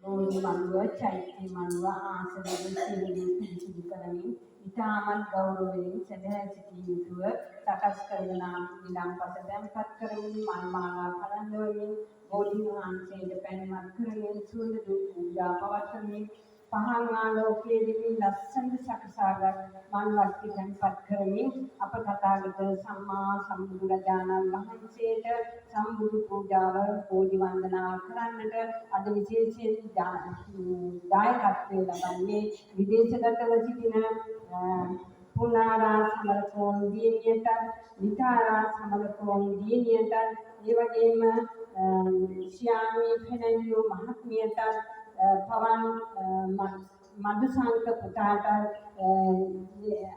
රෝහි මළුව, චෛත්‍ය මළුව ආසනවල සියලු පිළිසිදු කරමින් ඉතාමත් ගෞරවයෙන් සදහැ සිටිය යුතුව සකස් කරන විලම්පස දැන්පත් කරමින් මල් මාලා පළඳවමින් බෝධි වහන්සේට පැන්වත් කරමින් සුවඳ දුක් පූජා පවත්වමින් පහන් ආලෝකයේ දෙමින් ලස්සනට සකසාගත් මල් වට්ටි දැන්පත් කරමින් අප තථාගත සම්මා සම්බුදුරජාණන් වහන්සේට සම්බුදු පූජාව බෝධි වන්දනා කරන්නට අද විශේෂයෙන් දායකත්වයේ ලබන්නේ විදේශගතව සිටින පුනාරා සමරකෝන් දියණියට, විතාරා සමරකෝන් දියණියට, ඒ වගේම ශ්‍යාමී ෆෙනැන්ඩෝ මහත්මියට, පවන් මදුසංක පුතාට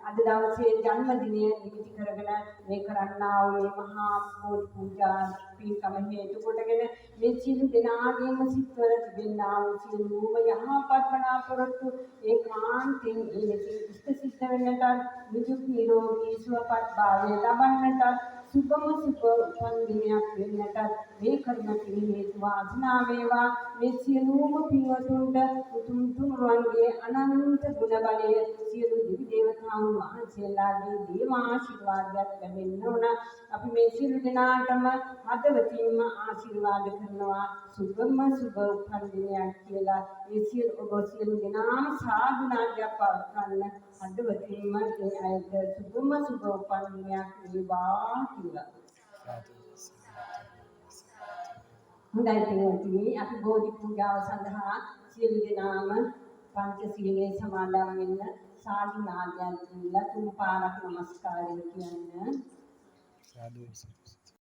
අද දවසේ ජන්මදිනය නිමිති කරගෙන මේ කරන්නා වූ මේ මහා බෝධි පූජා පින්කම හේතු කොටගෙන මේ සියලු දෙනාගේම සිත්වල තිබෙනා වූ සියලුම යහපත් බලාපොරොත්තු ඒකාන්තයෙන් ඉෂ්ට සිද්ධ වෙන්නට නිදුක් නිරෝගී සුවපත් භාවය ලබන්නට සුබම සුබ උපන් දිනයක් වෙන්නට මේ කර්ම පින් හේතු වාසනා වේවා. මේ සියලුම පින්වතුන්ට උතුම් තුනුරුවන්ගේ අනන්ත ගුණ බලය සියලු දිවි දේවතාවුන් වහන්සේලාගේ දේව ආශිර්වාදයක් ලැබෙන්න ඕන. අපි මේ සියලු දෙනාටම හදවතින්ම ආශිර්වාද කරනවා සුබම සුබ උපන් දිනයක් කියලා. මේ සියලු දෙනාම සාදු නාදයක් පවත්වන්න හදවතින්ම ඒ අයට සුබම සුබ උපන් දිනයක් වේවා කියලා. හොඳයි පින්වත්නි, අපි බෝධි පූජාව සඳහා සියලු දෙනාම පංචශීලයේ සමාදන් වෙන්න සාදු නාදයන් දීලා තුන් පාරක් නමස්කාරය කියන්න. සාදු